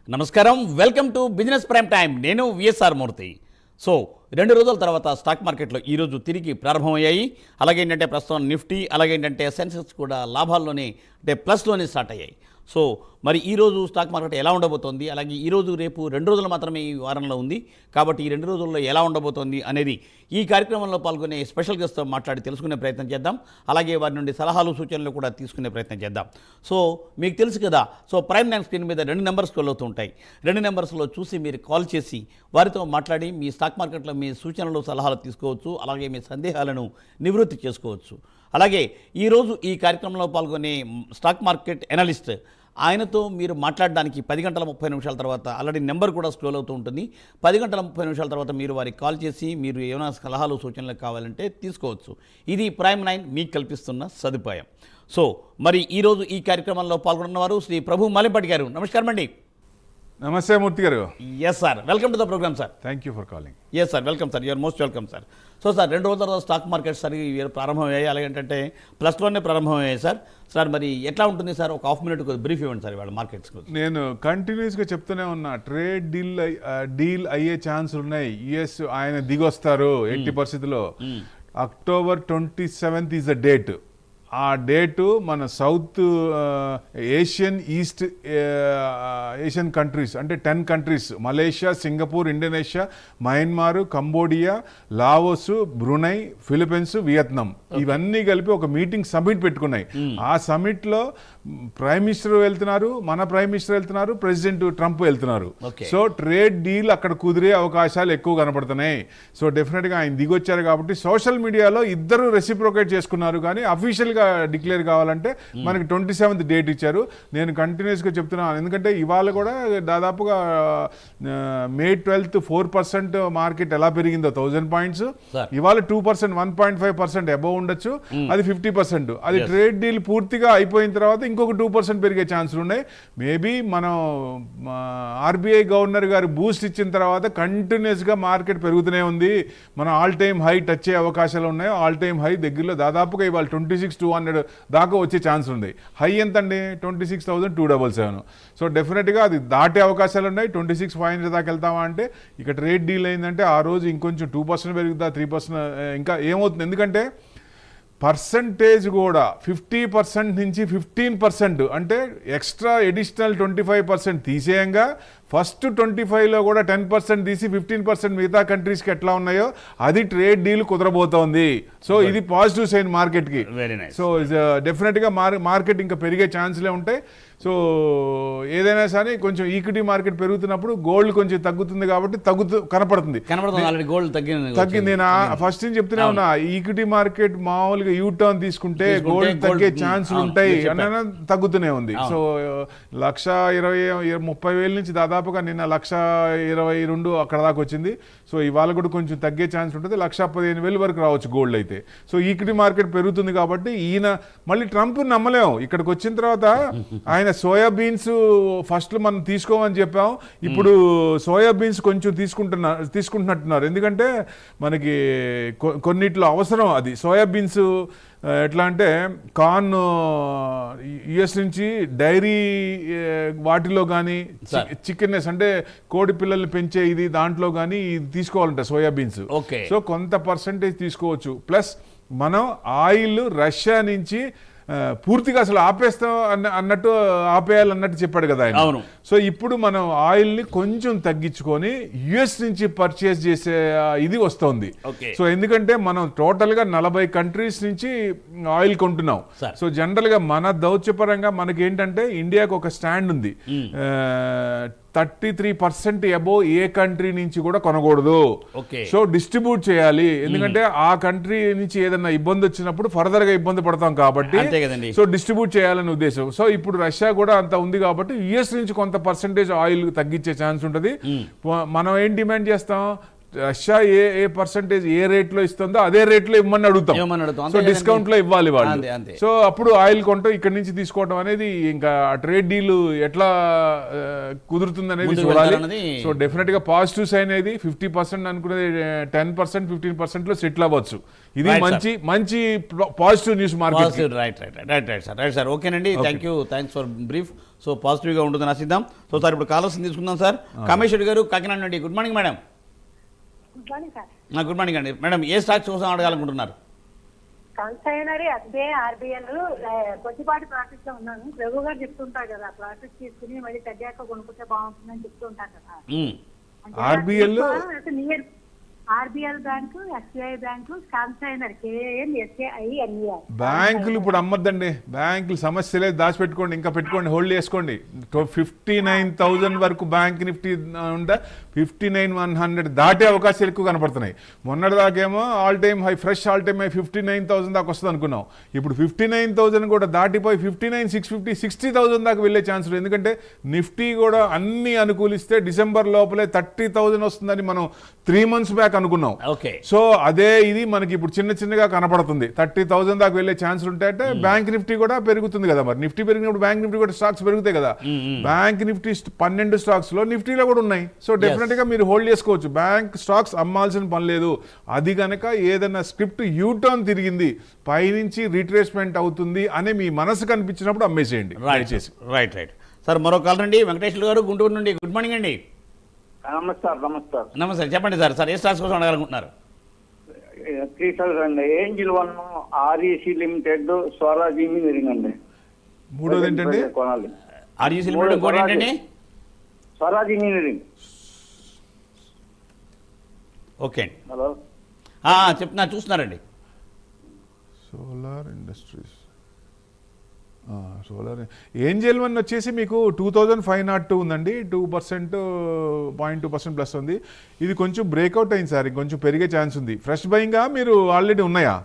నమస్కారం, welcome to business prime time. నేను VSR మూర్తి. So 2 రోజుల తర్వాత స్టాక్ మార్కెట్లో ఈరోజు తిరిగి ప్రారంభమయ్యాయి. అలాగే ఏంటంటే ప్రస్తుతం నిఫ్టీ, అలాగే ఏంటంటే సెన్సెక్స్ కూడా లాభాల్లోనే అంటే ప్లస్లోనే స్టార్ట్ అయ్యాయి. సో మరి ఈరోజు స్టాక్ మార్కెట్ ఎలా ఉండబోతోంది, అలాగే ఈరోజు రేపు 2 రోజులు మాత్రమే ఈ వారంలో ఉంది కాబట్టి ఈ 2 రోజుల్లో ఎలా ఉండబోతోంది అనేది ఈ కార్యక్రమంలో పాల్గొనే స్పెషల్ గెస్ట్తో మాట్లాడి తెలుసుకునే ప్రయత్నం చేద్దాం. అలాగే వారి నుండి సలహాలు సూచనలు కూడా తీసుకునే ప్రయత్నం చేద్దాం. సో మీకు తెలుసు కదా, సో ప్రైమ్ టైం స్క్రీన్ మీద 2 నెంబర్స్ అవుతూ ఉంటాయి. 2 నెంబర్స్లో చూసి మీరు కాల్ చేసి వారితో మాట్లాడి మీ స్టాక్ మార్కెట్లో మీ సూచనలు సలహాలు తీసుకోవచ్చు. అలాగే మీ సందేహాలను నివృత్తి చేసుకోవచ్చు. అలాగే ఈరోజు ఈ కార్యక్రమంలో పాల్గొనే స్టాక్ మార్కెట్ ఎనలిస్ట్ ఆయనతో మీరు మాట్లాడడానికి 10 గంటల 30 నిమిషాల తర్వాత ఆల్రెడీ నెంబర్ కూడా స్క్రోల్ అవుతూ ఉంటుంది. 10 గంటల 30 నిమిషాల తర్వాత మీరు వారికి కాల్ చేసి మీరు ఏమైనా సలహాలు సూచనలు కావాలంటే తీసుకోవచ్చు. ఇది ప్రైమ్ 9 మీకు కల్పిస్తున్న సదుపాయం. సో మరి ఈరోజు ఈ కార్యక్రమంలో పాల్గొన్నవారు శ్రీ ప్రభు మల్లెపాటి గారు. నమస్కారం అండి. నమస్తే మూర్తి గారు. Yes sir, welcome to the program sir. Thank you for calling. Yes sir, welcome sir, you're most welcome sir. So sir 2 రోజుల తర్వాత స్టాక్ మార్కెట్ సరిగ్గా ప్రారంభమయ్యాయి. అలాగే ఏంటంటే ప్లస్లోనే ప్రారంభమయ్యాయి సార్. సార్ మరి ఎట్లా ఉంటుంది సార్, ఒక హాఫ్ మినిట్ బ్రీఫ్ ఇవ్వండి సార్ ఇవాళ మార్కెట్స్. నేను కంటిన్యూస్గా చెప్తూనే ఉన్నా, ట్రేడ్ డీల్ అయ్యే ఛాన్స్ ఉన్నాయి. యుఎస్ ఆయన దిగొస్తారు ఎట్టి పరిస్థితుల్లో. October 27th is the date. ఆ డేటు మన south Asian, east Asian countries అంటే 10 countries, Malaysia, Singapore, Indonesia, Myanmar, Cambodia, Laos, Brunei, Philippines, Vietnam ఇవన్నీ కలిపి ఒక మీటింగ్ సమిట్ పెట్టుకున్నాయి. ఆ సమిట్లో ప్రైమ్ మినిస్టర్ వెళ్తున్నారు, మన ప్రైమ్ మినిస్టర్ వెళ్తున్నారు, ప్రెసిడెంట్ ట్రంప్ వెళ్తున్నారు. సో ట్రేడ్ డీల్ అక్కడ కుదిరే అవకాశాలు ఎక్కువ కనపడుతున్నాయి. సో డెఫినెట్గా ఆయన దిగొచ్చారు కాబట్టి సోషల్ మీడియాలో ఇద్దరు రెసిప్రోకేట్ చేసుకున్నారు. కానీ అఫీషియల్గా డిక్లేర్ కావాలంటే మనకి 27th డేట్ ఇచ్చారు. నేను కంటిన్యూస్గా చెప్తున్నాను, ఎందుకంటే ఇవాళ కూడా దాదాపుగా మే 12th 4% మార్కెట్ ఎలా పెరిగిందో 1000 పాయింట్స్, ఇవాళ 2%, 1.5% అబౌవ్ ఉండొచ్చు. అది 50%. అది ట్రేడ్ డీల్ పూర్తిగా అయిపోయిన తర్వాత ఇంకొక 2% పెరిగే ఛాన్సులు ఉన్నాయి. మేబీ మనం ఆర్బీఐ గవర్నర్ గారు బూస్ట్ ఇచ్చిన తర్వాత కంటిన్యూస్గా మార్కెట్ పెరుగుతూనే ఉంది. మనం ఆల్ టైమ్ హై టచ్ అయ్యే అవకాశాలు ఉన్నాయి. ఆల్ టైమ్ హై దగ్గరలో దాదాపుగా ఇవాళ 26,200 దాకా వచ్చే ఛాన్స్ ఉంది. హై ఎంత అండి? 26,277. సో డెఫినెట్గా అది దాటే అవకాశాలు ఉన్నాయి. 26,500 దాకా వెళ్తామా అంటే ఇక ట్రేడ్ డీల్ అయిందంటే ఆ రోజు ఇంకొంచెం 2% పెరుగుతా, 3% ఇంకా ఏమవుతుంది? ఎందుకంటే పర్సంటేజ్ కూడా 50% నుంచి 15% అంటే ఎక్స్ట్రా ఎడిషనల్ 25% తీసేయంగా ఫస్ట్ 25లో కూడా 10% తీసి 15% మిగతా కంట్రీస్కి ఎట్లా ఉన్నాయో అది ట్రేడ్ డీల్ కుదరబోతోంది. సో ఇది పాజిటివ్ సైన్ మార్కెట్కి. సో డెఫినెట్గా మార్కెట్ ఇంకా పెరిగే ఛాన్స్లే ఉంటాయి. సో ఏదైనా సరే కొంచెం ఈక్విటీ మార్కెట్ పెరుగుతున్నప్పుడు గోల్డ్ కొంచెం తగ్గుతుంది కాబట్టి కనపడుతుంది. తగ్గింది. నేను ఫస్ట్ నుంచి చెప్తూనే ఉన్నా, ఈక్విటీ మార్కెట్ మామూలుగా యూటర్న్ తీసుకుంటే గోల్డ్ తగ్గే ఛాన్సులు ఉంటాయి అని తగ్గుతూనే ఉంది. సో 1,20,30,000 నుంచి దాదాపుగా నిన్న 1,22,000 అక్కడ దాకా వచ్చింది. సో ఇవాళ కూడా కొంచెం తగ్గే ఛాన్స్ ఉంటుంది. 1,15,000 వరకు రావచ్చు గోల్డ్ అయితే. సో ఈక్విటీ మార్కెట్ పెరుగుతుంది కాబట్టి ఈయన మళ్ళీ ట్రంప్ నమ్మలేము. ఇక్కడికి వచ్చిన తర్వాత ఆయన సోయాబీన్స్ ఫస్ట్ మనం తీసుకోమని చెప్పాం, ఇప్పుడు సోయాబీన్స్ కొంచెం తీసుకుంటున్నట్టున్నారు. ఎందుకంటే మనకి కొన్నిట్లో అవసరం అది సోయాబీన్స్. ఎట్లా అంటే కార్న్ యుఎస్ నుంచి డైరీ వాటిలో కానీ చికెన్నెస్ అంటే కోడి పిల్లల్ని పెంచే ఇది దాంట్లో కానీ ఇది తీసుకోవాలంట సోయాబీన్స్. సో కొంత పర్సంటేజ్ తీసుకోవచ్చు. ప్లస్ మనం ఆయిల్ రష్యా నుంచి పూర్తిగా అసలు ఆపేస్తాం అన్నట్టు ఆపేయాలన్నట్టు చెప్పాడు కదా ఆయన. సో ఇప్పుడు మనం ఆయిల్ని కొంచెం తగ్గించుకొని యుఎస్ నుంచి పర్చేస్ చేసే ఇది వస్తుంది. సో ఎందుకంటే మనం టోటల్గా 40 కంట్రీస్ నుంచి ఆయిల్ కొంటున్నాం. సో జనరల్గా మన దౌత్యపరంగా మనకి ఏంటంటే ఇండియాకు ఒక స్టాండ్ ఉంది, 33% అబోవ్ ఏ కంట్రీ నుంచి కూడా కొనకూడదు. సో డిస్ట్రిబ్యూట్ చేయాలి. ఎందుకంటే ఆ కంట్రీ నుంచి ఏదైనా ఇబ్బంది వచ్చినప్పుడు ఫర్దర్ గా ఇబ్బంది పడతాం కాబట్టి సో డిస్ట్రిబ్యూట్ చేయాలనే ఉద్దేశం. సో ఇప్పుడు రష్యా కూడా అంత ఉంది కాబట్టి యుఎస్ నుంచి కొంత పర్సంటేజ్ ఆయిల్ తగ్గించే ఛాన్స్ ఉంటుంది. మనం ఏం డిమాండ్ చేస్తాం? రష్యా ఏ పర్సంటేజ్ ఏ రేట్ లో ఇస్తుందో అదే రేట్ లో ఇవ్వమని అడుగుతాం. ఇవ్వమని అడుగుతాం. సో అంతే డిస్కౌంట్ లో కదండి. ఇవ్వాలి అంతే, వాళ్ళు. అంతే. సో అప్పుడు ఆయిల్ కొంటాం, ఇక్కడ నుంచి తీసుకోవడం అనేది ఇంకా ట్రేడ్ డీల్ ఎట్లా కుదురుతుంది అనేది ముందుకు చూడాలి. వెళ్తారన్నది. సో డెఫినెట్ గా పాజిటివ్ సైన్ అనేది 50% అనుకునేది 10% 15% లో సెటిల్ అవ్వచ్చు. ఇది Right, మంచి positive news market. Positive. Right sir ఓకేనండి. Thanks for brief. సో పాజిటివ్గా ఉంటుందని ఆశిద్దాం. సో సార్ ఇప్పుడు కాలర్స్ తీసుకుందాం సార్. కామేశ్వరి గారు కాకినాడ నుండి. Good morning madam. Good morning sir. Good morning అండి. మేడం ఏ స్టాక్స్ కోసం అడగాలనుకుంటున్నారు? కన్సైనరీ ఎస్బీఐ ఆర్బీఎల్ కొద్దిపాటి ప్రాఫిట్ లో ఉన్నాను. ప్రభు గారు చెప్తుంటారు కదా, ప్రాఫిట్ తీసుకుని మళ్ళీ తగ్గాక కొనుక్కుంటే బాగుంటుందని చెప్తుంటారు కదా. RBL near RBL bank, SBI bank, consignor KNSAINER బ్యాంకులు ఇప్పుడు అమ్మద్దండి. బ్యాంకులు సమస్య లేదు, దాచిపెట్టుకోండి, ఇంకా పెట్టుకోండి, హోల్డ్ చేసుకోండి. 59,000 వరకు బ్యాంక్ నిఫ్టీ ఉంటే 59,100 దాటే అవకాశాలు ఎక్కువ కనపడుతున్నాయి. మొన్నటి దాకేమో all time high, fresh all time high 59,000 దాకా వస్తుంది అనుకున్నాం. ఇప్పుడు 59,000 కూడా దాటిపోయి 59,650, 60,000 దాకా వెళ్ళే ఛాన్స్ ఉంది. ఎందుకంటే నిఫ్టీ కూడా అన్ని అనుకూలిస్తే డిసెంబర్ లోపలే 30,000 వస్తుందని మనం 3 months బ్యాక్ అనుకున్నాం. ఓకే. సో అదే ఇది మనకి ఇప్పుడు చిన్నగా కనపడుతుంది. 30,000 దాకా వెళ్ళే ఛాన్స్ ఉంటాయంటే బ్యాంక్ నిఫ్టీ కూడా పెరుగుతుంది కదా. మరి నిఫ్టీ పెరిగినప్పుడు బ్యాంక్ నిఫ్టీ కూడా స్టాక్స్ పెరుగుతాయి కదా. బ్యాంక్ నిఫ్టీ 12 స్టాక్స్ లో నిఫ్టీలో కూడా ఉన్నాయి. సో డెఫినెట్ గా మీరు హోల్డ్ చేసుకోవచ్చు. బ్యాంక్ స్టాక్స్ అమ్మాల్సిన పని లేదు. అది గనక ఏదైనా స్క్రిప్ట్ యూటర్న్ తిరిగింది, పైనుంచి రీట్రేస్మెంట్ అవుతుంది అని మీ మనసు కనిపించినప్పుడు అమ్మేసేయండి. రైట్ సార్ మరో కాల్ రండి. వెంకటేశ్వర గారు గుంటూరు నుండి. గుడ్ మార్నింగ్ అండి. నమస్తే చెప్పండి సార్ ఏ స్టాక్స్ కోసం అడగాలనుకుంటున్నారు? 3000 angel 1 REC limited Swaraj engineering అండి. మూడోది ఏంటండి? కొనాలి. ఆర్ఈసి లిమిటెడ్ ఇంకోటి ఏంటండి? స్వరాజ్ ఇంజనీరింగ్. ఓకే అండి. హలో చెప్తున్నా చూస్తున్నారండి. సోలార్ ఇండస్ట్రీస్, సోలార్ ఏంజెల్ 1 వచ్చేసి మీకు 2,502 ఉందండి. 2%, 0.2% ప్లస్ ఉంది. ఇది కొంచెం బ్రేక్అవుట్ అయింది సార్, ఇంకొంచెం పెరిగే ఛాన్స్ ఉంది. ఫ్రెష్ బయింగా మీరు ఆల్రెడీ ఉన్నాయా?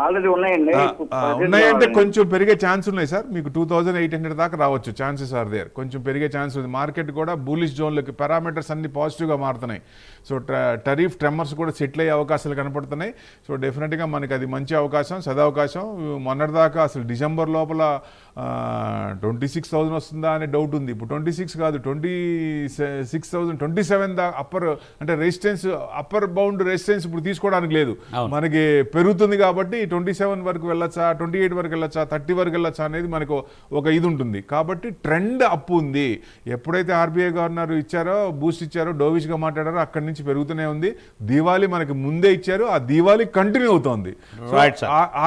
ఆల్రెడీ ఉన్నాయండి. ఉన్నాయంటే కొంచెం పెరిగే ఛాన్స్ ఉన్నాయి సార్. మీకు 2,800 దాకా రావచ్చు. Chances are there. కొంచెం పెరిగే ఛాన్స్ ఉంది. మార్కెట్ కూడా బులిష్ జోన్లోకి, పారామీటర్స్ అన్ని పాజిటివ్గా మారుతున్నాయి. సో టరీఫ్ ట్రెమర్స్ కూడా సెటిల్ అయ్యే అవకాశాలు కనపడుతున్నాయి. సో డెఫినెట్గా మనకి అది మంచి అవకాశం, సదవకాశం. మొన్నటిదాకా అసలు డిసెంబర్ లోపల 26,000 వస్తుందా అనే డౌట్ ఉంది. ఇప్పుడు 26 కాదు, 26,000, 27 దాకా అప్పర్ అంటే రెసిస్టెన్స్, అప్పర్ బౌండ్ రెసిస్టెన్స్ ఇప్పుడు తీసుకోవడానికి లేదు. మనకి పెరుగుతుంది కాబట్టి 27 వరకు వెళ్ళొచ్చా, 28 వరకు వెళ్ళొచ్చా, 30 వరకు వెళ్ళొచ్చా అనేది మనకు ఒక ఇది ఉంటుంది. కాబట్టి ట్రెండ్ అప్ ఉంది. ఎప్పుడైతే ఆర్బీఐ గవర్నర్ ఇచ్చారో, బూస్ట్ ఇచ్చారో, డోవిష్గా మాట్లాడారో అక్కడి నుంచి పెరుగుతూనే ఉంది. దీవాలి మనకి ముందే ఇచ్చారు, ఆ దీవాలి కంటిన్యూ అవుతోంది.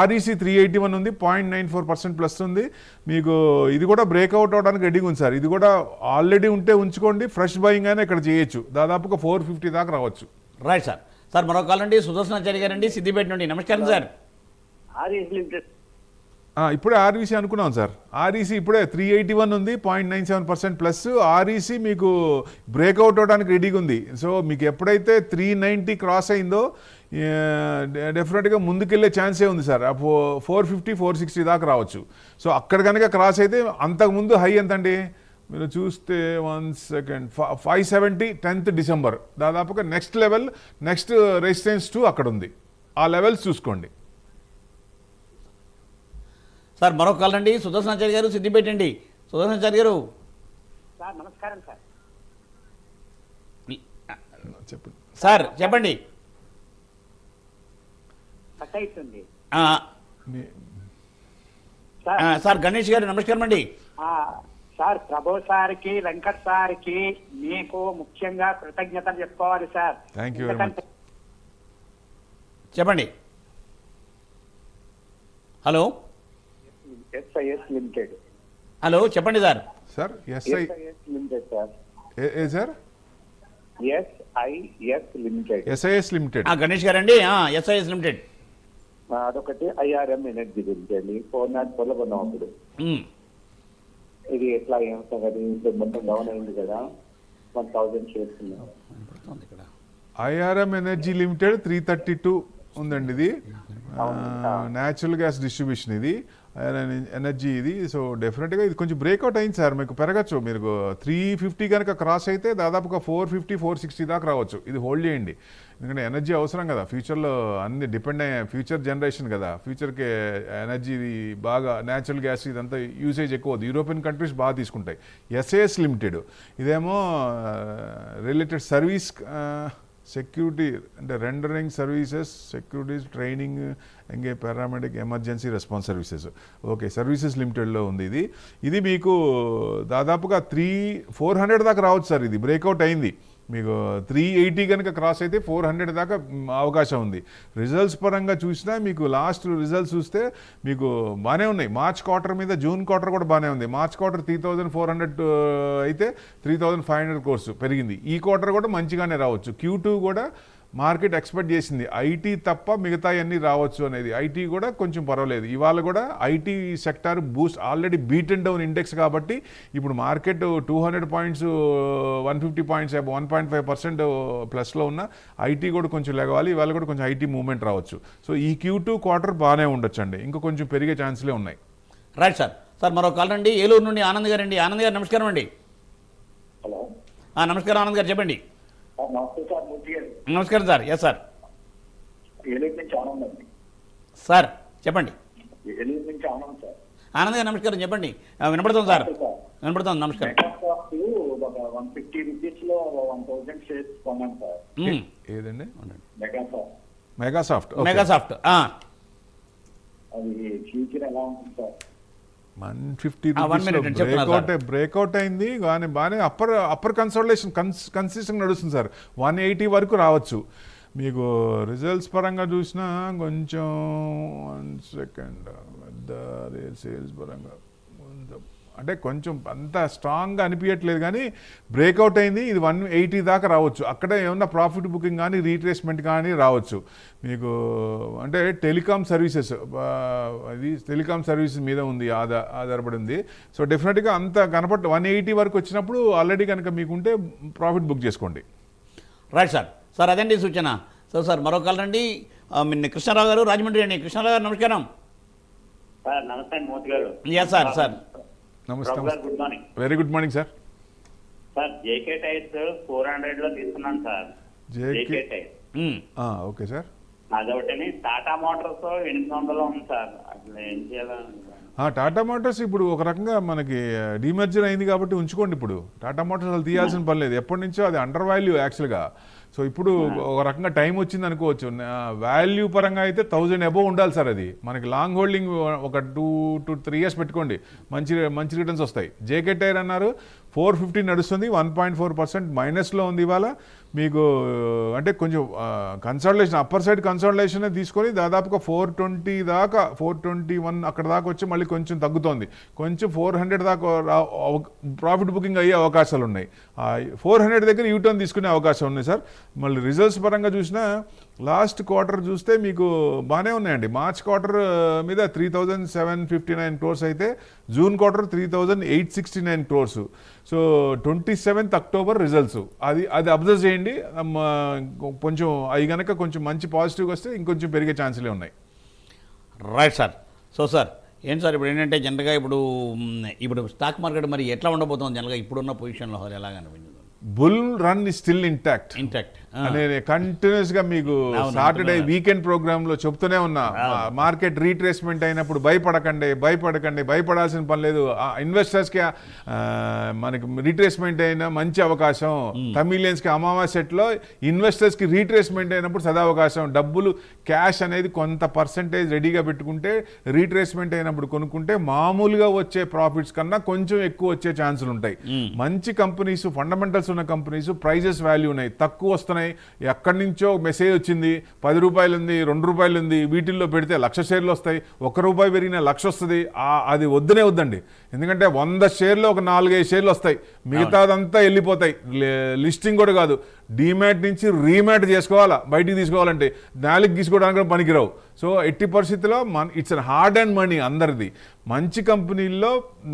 ఆర్ఈసి 381 ఉంది, 0.94% ప్లస్ ఉంది. మీకు ఇది కూడా బ్రేక్అవుట్ అవడానికి రెడీగా ఉంది సార్. ఇది కూడా ఆల్రెడీ ఉంటే ఉంచుకోండి, ఫ్రెష్ బయింగ్ అయినా ఇక్కడ చేయొచ్చు. దాదాపుగా 450 దాకా రావచ్చు. రైట్ సార్ మరో కాల్ అండి. సుదర్శనాచారి గారండి, సిద్దిపేట నుండి. నమస్కారం సార్. ఇప్పుడే ఆర్ఈసీ అనుకున్నాం సార్. ఆర్ఈసీ ఇప్పుడే 381 ఉంది, 0.97% ప్లస్. ఆర్ఈసీ మీకు బ్రేక్అవుట్ అవడానికి రెడీగా ఉంది. సో మీకు ఎప్పుడైతే 390 క్రాస్ అయిందో డెఫినెట్గా ముందుకెళ్ళే ఛాన్సే ఉంది సార్. 450, 460 దాకా రావచ్చు. సో అక్కడ కనుక క్రాస్ అయితే, అంతకుముందు హై ఎంతండి మీరు చూస్తే 1 సెకండ్ 570 10th డిసెంబర్, దాదాపుగా నెక్స్ట్ లెవెల్, నెక్స్ట్ రెసిస్టెన్స్ 2 అక్కడ ఉంది. ఆ లెవెల్స్ చూసుకోండి సార్. మరో కాల్ అండి. సుదర్శనాచారి గారు, సిద్దిపేట అండి. సుదర్శనాచారి గారు నమస్కారం సార్. చెప్పండి సార్. చెప్పండి సార్. గణేష్ గారు నమస్కారం అండి. సార్ ప్రభు సార్కి, వెంకట్ సార్కి మీకు ముఖ్యంగా కృతజ్ఞతలు చెప్పుకోవాలి sir. Thank you very much. చెప్పండి. Hello SIS limited. హలో చెప్పండి sir. Sir SIS limited sir. Sir SIS limited. SIS limited. Ganesh గారండి, ఎస్ఐఎస్ లిమిటెడ్. అదొకటి. ఐఆర్ఎం ఎనర్జీ లిమిటెడ్ 404 కొన్నాం అప్పుడు. ఇది ఎట్లా ఏమవుతుంది? మొత్తం డౌన్ అయింది కదా, 1000 షేర్స్ ఉన్నాయి. ఐఆర్ఎం ఎనర్జీ లిమిటెడ్ 332 ఉందండి. ఇది న్యాచురల్ గ్యాస్ డిస్ట్రిబ్యూషన్. ఇది ఎనర్జీ ఇది. సో డెఫినెట్గా ఇది కొంచెం బ్రేక్అవుట్ అయింది సార్, మీకు పెరగచ్చు. మీరు 350 కనుక క్రాస్ అయితే దాదాపుగా 450, 460 దాకా రావచ్చు. ఇది హోల్డ్ చేయండి, ఎందుకంటే ఎనర్జీ అవసరం కదా ఫ్యూచర్లో, అన్ని డిపెండ్ అయ్యే ఫ్యూచర్ జనరేషన్ కదా, ఫ్యూచర్కి ఎనర్జీ బాగా న్యాచురల్ గ్యాస్ ఇదంతా యూసేజ్ ఎక్కువ. యూరోపియన్ కంట్రీస్ బాగా తీసుకుంటాయి. SAS లిమిటెడ్ ఇదేమో రిలేటెడ్ సర్వీస్ సెక్యూరిటీ, అంటే రెండరింగ్ సర్వీసెస్, సెక్యూరిటీస్, ట్రైనింగ్, ఇంకే paramedic, emergency response services, okay, services లిమిటెడ్లో ఉంది ఇది. ఇది మీకు దాదాపుగా 400 దాకా రావచ్చు సార్. ఇది బ్రేక్అవుట్ అయింది, మీకు 380 కనుక క్రాస్ అయితే 400 దాకా అవకాశం ఉంది. రిజల్ట్స్ పరంగా చూసినా మీకు లాస్ట్ రిజల్ట్స్ చూస్తే మీకు బాగానే ఉన్నాయి. మార్చ్ క్వార్టర్ మీద జూన్ క్వార్టర్ కూడా బాగానే ఉంది. మార్చ్ క్వార్టర్ 3400 అయితే 3500 కోర్సు పెరిగింది. ఈ క్వార్టర్ కూడా మంచిగానే రావచ్చు. Q2 కూడా మార్కెట్ ఎక్స్పెక్ట్ చేసింది ఐటీ తప్ప మిగతా అన్నీ రావచ్చు అనేది. ఐటీ కూడా కొంచెం పర్వాలేదు. ఇవాళ కూడా IT sector Boost, already beat and down index కాబట్టి ఇప్పుడు మార్కెట్ 200 పాయింట్స్, 150 పాయింట్స్, 1.5% ప్లస్లో ఉన్న ఐటీ కూడా కొంచెం లెగవాలి. ఇవాళ కూడా కొంచెం ఐటీ మూవ్మెంట్ రావచ్చు. సో ఈ Q2 క్వార్టర్ బాగానే ఉండొచ్చు అండి, ఇంకా కొంచెం పెరిగే ఛాన్స్లే ఉన్నాయి. Right sir. సార్ మరో కాల్ అండి, ఏలూరు నుండి ఆనంద్ గారు అండి. ఆనంద్ గారు నమస్కారం అండి. హలో, నమస్కారం ఆనంద్ గారు, చెప్పండి. నమస్తే సార్, మూర్తి గారు. నమస్కారం సార్. Yes sir. ఏలూరు నుంచి ఆనంద్ అండి. సార్ చెప్పండి. ఏలూరు నుంచి ఆనంద్ సార్. ఆనంద్ గారు నమస్కారం, చెప్పండి. వినపడుతుంది సార్, వినపడుతుంది. నమస్కారం. మైక్రోసాఫ్ట్ ఒక 150 రూపీస్ లో 1000 షేర్స్ కొన్నాను సార్. ఏదండి? మెగాసాఫ్ట్. మెగాసాఫ్ట్. అది ఫ్యూచర్ ఎలా ఉంటుంది సార్? 150 minute అండి, చెప్తున్నారు బ్రేక్అవుట్ అయింది కానీ బాగానే అప్పర్ కన్సల్టేషన్ కన్సిస్టెంట్ నడుస్తుంది సార్. 180 వరకు రావచ్చు. మీకు రిజల్ట్స్ పరంగా చూసినా కొంచెం 1 సెకండ్ సేల్స్ పరంగా అంటే కొంచెం అంత స్ట్రాంగ్గా అనిపించట్లేదు కానీ బ్రేక్అవుట్ అయింది. ఇది 180 దాకా రావచ్చు. అక్కడ ఏమన్నా ప్రాఫిట్ బుకింగ్ కానీ రీట్రేస్మెంట్ కానీ రావచ్చు మీకు. అంటే టెలికాం సర్వీసెస్, అది టెలికాం సర్వీసెస్ మీద ఉంది, ఆధారపడి ఉంది. సో డెఫినెట్గా అంత కనపట్టు 180 వరకు వచ్చినప్పుడు ఆల్రెడీ కనుక మీకుంటే ప్రాఫిట్ బుక్ చేసుకోండి. Right sir. సార్ అదండి సూచన. సార్ మరో కాల్ రండి, కృష్ణారావు గారు, రాజమండ్రి అండి. కృష్ణారావు గారు నమస్కారం. సార్ నమస్తే మూర్తి గారు. Yes sir. సార్ నమస్తే. Good morning. Very good morning sir. Sir JK Tyres 400 లో తీసుకున్నాను sir. JK tyre. Okay sir. అదొకటి. టాటా మోటార్స్ 800 ఉంది సార్, అసలు ఏం చేయాలని. టాటా మోటార్స్ ఇప్పుడు ఒక రకంగా మనకి డీమర్జర్ అయింది కాబట్టి ఉంచుకోండి. ఇప్పుడు టాటా మోటార్స్ అసలు తీయాల్సిన పని లేదు, ఎప్పటి నుంచో అది అండర్ వాల్యూ యాక్చువల్గా. సో ఇప్పుడు ఒక రకంగా టైం వచ్చింది అనుకోవచ్చు. వాల్యూ పరంగా అయితే 1000 అబోవ్ ఉండాలి సార్. అది మనకి లాంగ్ హోల్డింగ్ ఒక 2 to 3 years పెట్టుకోండి, మంచి రిటర్న్స్ వస్తాయి. జేకే టైర్ అన్నారు 450 నడుస్తుంది, 1.4% మైనస్లో ఉంది ఇవాళ. మీకు అంటే కొంచెం కన్సల్టేషన్, అప్పర్ సైడ్ కన్సల్టేషన్ తీసుకొని దాదాపుగా 420 దాకా, 421 అక్కడ దాకా వచ్చి మళ్ళీ కొంచెం తగ్గుతోంది. కొంచెం 400 దాకా ప్రాఫిట్ బుకింగ్ అయ్యే అవకాశాలు ఉన్నాయి. 400 దగ్గర యూటర్న్ తీసుకునే అవకాశం ఉన్నాయి సార్. మళ్ళీ రిజల్ట్స్ పరంగా చూసినా లాస్ట్ క్వార్టర్ చూస్తే మీకు బాగానే ఉన్నాయండి. మార్చ్ క్వార్టర్ మీద 3759 crores అయితే June quarter 3869 crores. So 27th October results అది అబ్జర్వ్ చేయండి. కొంచెం అవి కనుక కొంచెం మంచి పాజిటివ్గా వస్తే ఇంకొంచెం పెరిగే ఛాన్సులే ఉన్నాయి. Right sir. సో సార్ ఏంటి సార్ ఇప్పుడు ఏంటంటే జనరల్గా ఇప్పుడు స్టాక్ మార్కెట్ మరి ఎట్లా ఉండబోతుంది జనరల్గా ఇప్పుడున్న పొజిషన్లో ఎలాగనిపించింది? Bull run is still intact అనే కంటిన్యూస్ గా మీకు సాటర్డే వీకెండ్ ప్రోగ్రామ్ లో చెప్తూనే ఉన్నా. మార్కెట్ రీట్రేస్మెంట్ అయినప్పుడు భయపడాల్సిన పని లేదు. ఇన్వెస్టర్స్ కి మనకి రీట్రేస్మెంట్ అయిన మంచి అవకాశం. తమిళియన్స్ కి అమావాస్యలో ఇన్వెస్టర్స్ కి రీట్రేస్మెంట్ అయినప్పుడు సదావకాశం. డబ్బులు క్యాష్ అనేది కొంత పర్సంటేజ్ రెడీగా పెట్టుకుంటే రీట్రేస్మెంట్ అయినప్పుడు కొనుక్కుంటే మామూలుగా వచ్చే ప్రాఫిట్స్ కన్నా కొంచెం ఎక్కువ వచ్చే ఛాన్సులు ఉంటాయి. మంచి కంపెనీస్, ఫండమెంటల్స్ ఉన్న కంపెనీస్, ప్రైజెస్ వాల్యూ ఉన్నాయి, తక్కువ వస్తున్నాయి. ఎక్కడి నుంచో మెసేజ్ వచ్చింది, 10 రూపాయలు ఉంది, 2 రూపాయలు ఉంది, వీటిల్లో పెడితే 1,00,000 షేర్లు వస్తాయి, 1 రూపాయి పెరిగిన 1,00,000 వస్తుంది. అది వద్దండి. ఎందుకంటే 100 షేర్లు ఒక 4-5 షేర్లు వస్తాయి, మిగతాదంతా వెళ్ళిపోతాయి. లిస్టింగ్ కూడా కాదు, డీమ్యాట్ నుంచి రీమ్యాట్ చేసుకోవాలా, బయటికి తీసుకోవాలంటే నాలుగు గీసుకోవడానికి కూడా పనికిరావు. సో ఎట్టి పరిస్థితుల్లో it's an hard and money అందరిది. మంచి కంపెనీల్లో,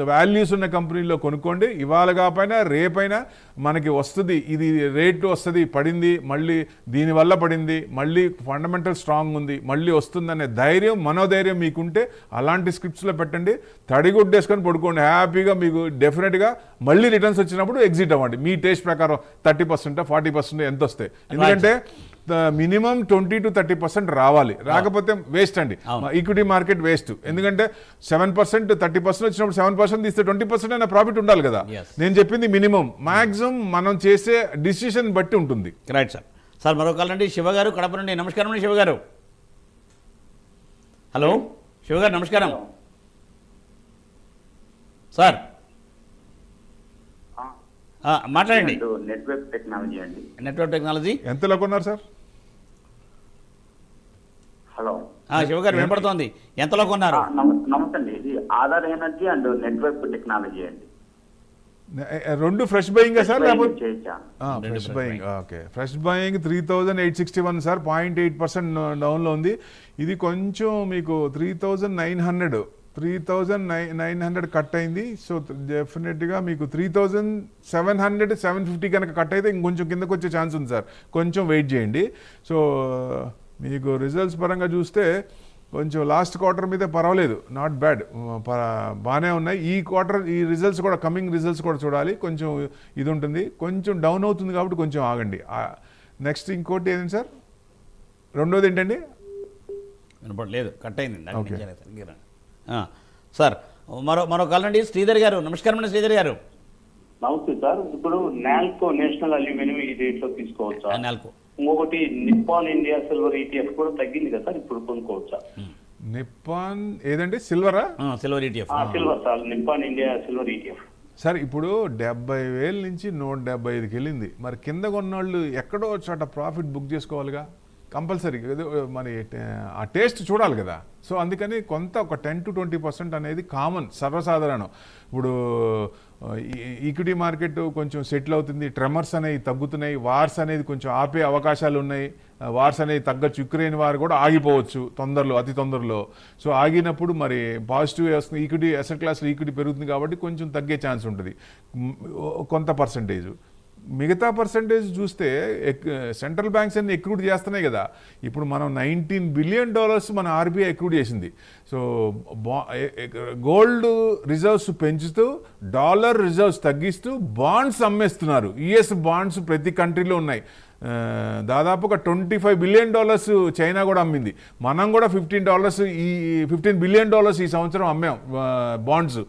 వాల్యూస్ ఉన్న కంపెనీల్లో కొనుక్కోండి. ఇవాళ కాకపోయినా రేపైనా మనకి వస్తుంది, ఇది రేటు వస్తుంది, పడింది, మళ్ళీ దీనివల్ల పడింది, మళ్ళీ ఫండమెంటల్ స్ట్రాంగ్ ఉంది, మళ్ళీ వస్తుందనే ధైర్యం, మనోధైర్యం మీకుంటే అలాంటి స్క్రిప్ట్స్లో పెట్టండి. తడిగుడ్డేసుకొని పడుకోండి హ్యాపీగా. మీకు డెఫినెట్గా మళ్ళీ రిటర్న్స్ వచ్చినప్పుడు ఎగ్జిట్ అవ్వండి. మీ టేస్ట్ ప్రకారం 30%, 40% ఎంత వస్తాయి. ఎందుకంటే మినిమం 20 to 30% రావాలి. రాకపోతే వేస్ట్ అండి, ఈక్విటీ మార్కెట్ వేస్ట్. ఎందుకంటే 7%, 30% వచ్చినప్పుడు 7% తీస్తే 20% అయినా ప్రాఫిట్ ఉండాలి కదా. నేను చెప్పింది మినిమం. మాక్సిమం మనం చేసే డిసిషన్ బట్టి ఉంటుంది. Right sir. సార్ మరో కాల్ అండి, శివ గారు కడప నుండి. నమస్కారం అండి శివ గారు. హలో శివ గారు నమస్కారం సార్. మాట్లాడండి. నెట్వర్క్ టెక్నాలజీ అండి. నెట్వర్క్ టెక్నాలజీ ఎంతలో కొన్నారు సార్? హలో శివ గారు వినపడుతోంది. ఎంతలో కొన్నారు? నమస్తే అండి. ఇది Aadhaar energy and network technology అండి. రెండు ఫ్రెష్ బయింగ్ సార్ లేకపోతే చేయొచ్చా? Fresh buying. Okay, fresh buying 3861 sir, 0.8% డౌన్లో ఉంది. ఇది కొంచెం మీకు 3900 కట్ అయింది. సో డెఫినెట్గా మీకు 3700, 750 కనుక కట్ అయితే ఇంకొంచెం కిందకు వచ్చే ఛాన్స్ ఉంది సార్. కొంచెం వెయిట్ చేయండి. సో మీకు రిజల్ట్స్ పరంగా చూస్తే కొంచెం లాస్ట్ క్వార్టర్ మీద పర్వాలేదు, నాట్ బ్యాడ్, బాగానే ఉన్నాయి. ఈ క్వార్టర్ ఈ రిజల్ట్స్ కూడా, కమింగ్ రిజల్ట్స్ కూడా చూడాలి. కొంచెం ఇది ఉంటుంది, కొంచెం డౌన్ అవుతుంది కాబట్టి కొంచెం ఆగండి. నెక్స్ట్ ఇంకోటి ఏంటి సార్? రెండోది ఏంటండి? వినపడలేదు, కట్ అయింది. సార్ మరో కాల్ అండి, శ్రీధర్ గారు. నమస్కారం అండి శ్రీధర్ గారు. నమస్తే సార్. ఇప్పుడు నాల్కో నేషనల్ అల్యూమినియం ఈ రేట్లో తీసుకోవచ్చా? నాల్కో. ఇంకొకటి నిప్పాన్ ఇండియా సిల్వర్ ETF కూడా తగ్గింది కదా సార్, ఇప్పుడు కొనుక్కోవచ్చా? నిప్పాన్ ఏదండి? సిల్వరా? Silver ETF. Silver sir, Nippon India silver ETF. Sir ఇప్పుడు 70,000 నుంచి 175కి వెళ్ళింది. మరి కింద కొన్నోళ్ళు ఎక్కడో చోట ప్రాఫిట్ బుక్ చేసుకోవాలిగా కంపల్సరీ. మరి ఆ టేస్ట్ చూడాలి కదా. సో అందుకని కొంత ఒక 10 to 20% అనేది కామన్, సర్వసాధారణం. ఇప్పుడు ఈక్విటీ మార్కెట్ కొంచెం సెటిల్ అవుతుంది, ట్రెమర్స్ అనేవి తగ్గుతున్నాయి, వార్స్ అనేది కొంచెం ఆపే అవకాశాలు ఉన్నాయి. వార్స్ అనేవి తగ్గచ్చు, యుక్రెయిన్ వార్ కూడా ఆగిపోవచ్చు తొందరలో, అతి తొందరలో. సో ఆగినప్పుడు మరి పాజిటివ్ వస్తుంది, ఈక్విటీ అసెట్ క్లాస్లో ఈక్విటీ పెరుగుతుంది కాబట్టి కొంచెం తగ్గే ఛాన్స్ ఉంటుంది కొంత పర్సంటేజ్. మిగతా పర్సంటేజ్ చూస్తే సెంట్రల్ బ్యాంక్స్ అన్ని ఎక్రూట్ చేస్తున్నాయి కదా. ఇప్పుడు మనం $19 బిలియన్ మన ఆర్బీఐ ఎక్రూట్ చేసింది. సో గోల్డ్ రిజర్వ్స్ పెంచుతూ, డాలర్ రిజర్వ్స్ తగ్గిస్తూ బాండ్స్ అమ్మేస్తున్నారు. యుఎస్ బాండ్స్ ప్రతి కంట్రీలో ఉన్నాయి. దాదాపు ఒక $25 బిలియన్ చైనా కూడా అమ్మింది. మనం కూడా $15 బిలియన్ ఈ సంవత్సరం అమ్మాం బాండ్స్.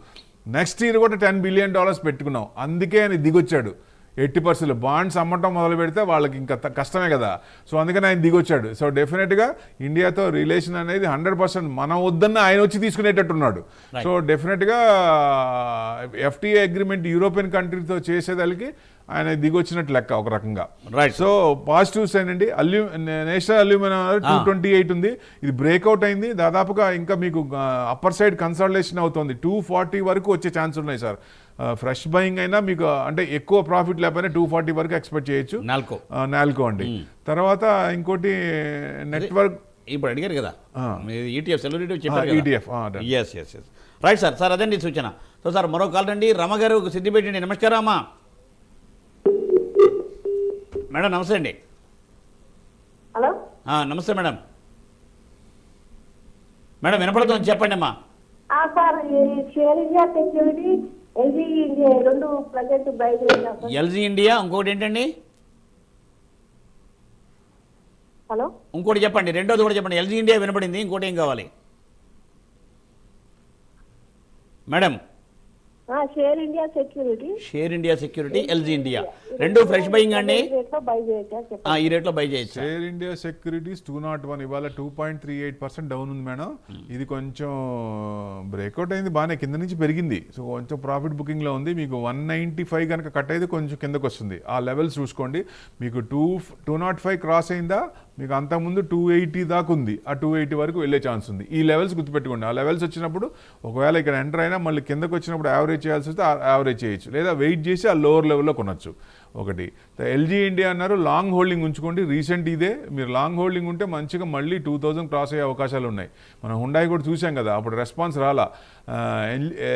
నెక్స్ట్ ఇయర్ కూడా $10 బిలియన్ పెట్టుకున్నాం. అందుకే ఆయన దిగొచ్చాడు. 80% బాండ్స్ అమ్మటం మొదలు పెడితే వాళ్ళకి ఇంకా కష్టమే కదా. సో అందుకని ఆయన దిగొచ్చాడు. సో డెఫినెట్గా ఇండియాతో రిలేషన్ అనేది 100% మనం వద్దన్న ఆయన వచ్చి తీసుకునేటట్టున్నాడు. సో డెఫినెట్గా FTA అగ్రిమెంట్ యూరోపియన్ కంట్రీతో చేసేదానికి ఆయన దిగొచ్చినట్టు లెక్క ఒక రకంగా. సో పాజిటివ్స్ ఏంటండి, నేషనల్ అల్యూమినియం 228 ఉంది, ఇది బ్రేక్అవుట్ అయింది. దాదాపుగా ఇంకా మీకు అప్పర్ సైడ్ కన్సల్టేషన్ అవుతుంది. 240 వరకు వచ్చే ఛాన్స్ ఉన్నాయి సార్. ఫ్రెష్ బయింగ్ అయినా మీకు అంటే ఎక్కువ ప్రాఫిట్ లేకపోయినా 240 వరకు ఎక్స్పెక్ట్ చేయొచ్చు. నాల్కో అండి. తర్వాత ఇంకోటి నెట్వర్క్ ఇప్పుడు అడిగారు కదా ETF, సెల్యులర్ ETF చెప్పారు కదా. ETF. yes. Right sir. Sir అదండి సూచన. సో సార్ మరో కాల్ రండి, రమ గారు సిద్దిపేట అండి. నమస్కారం అమ్మా. మేడం నమస్తే అండి. హలో నమస్తే మేడం. మేడం వినపడుతుంది, చెప్పండి అమ్మా. Sir share India security, LG India రెండు ప్రజెంట్ బయట. ఎల్జీ ఇండియా, ఇంకోటి ఏంటండి? హలో ఇంకోటి చెప్పండి, రెండోది కూడా చెప్పండి. ఎల్జీ ఇండియా వినపడింది, ఇంకోటి ఏం కావాలి madam? Share India security, share India security, LG India రెండు ఫ్రెష్ బయింగ్ అండి. ఈ రేట్లో బై చేయొచ్చు. షేర్ ఇండియా సెక్యూరిటీస్ 201 ఇవాళ 2.38% డౌన్ ఉంది మేడం. ఇది కొంచెం బ్రేక్అవుట్ అయింది, బాగానే కింద నుంచి పెరిగింది. సో కొంచెం ప్రాఫిట్ బుకింగ్లో ఉంది. మీకు 195 కనుక కట్ అయితే కొంచెం కిందకు వస్తుంది. ఆ లెవెల్స్ చూసుకోండి. మీకు 205 క్రాస్ అయిందా మీకు అంతకుముందు 280 దాకా ఉంది. ఆ 280 వరకు వెళ్ళే ఛాన్స్ ఉంది. ఈ లెవెల్స్ గుర్తుపెట్టుకోండి. ఆ లెవెల్స్ వచ్చినప్పుడు ఒకవేళ ఇక్కడ ఎంటర్ అయినా మళ్ళీ కిందకు వచ్చినప్పుడు యావరేజ్ చేయాల్సి వస్తే యావరేజ్ చేయొచ్చు, లేదా వెయిట్ చేసి ఆ లోవర్ లెవెల్లో కొనొచ్చు. ఒకటి ఎల్జీ ఇండియా అన్నారు, లాంగ్ హోల్డింగ్ ఉంచుకోండి. రీసెంట్ ఇదే, మీరు లాంగ్ హోల్డింగ్ ఉంటే మంచిగా మళ్ళీ 2000 క్రాస్ అయ్యే అవకాశాలు ఉన్నాయి. మనం హుండాయి కూడా చూసాం కదా, అప్పుడు రెస్పాన్స్ రాలా.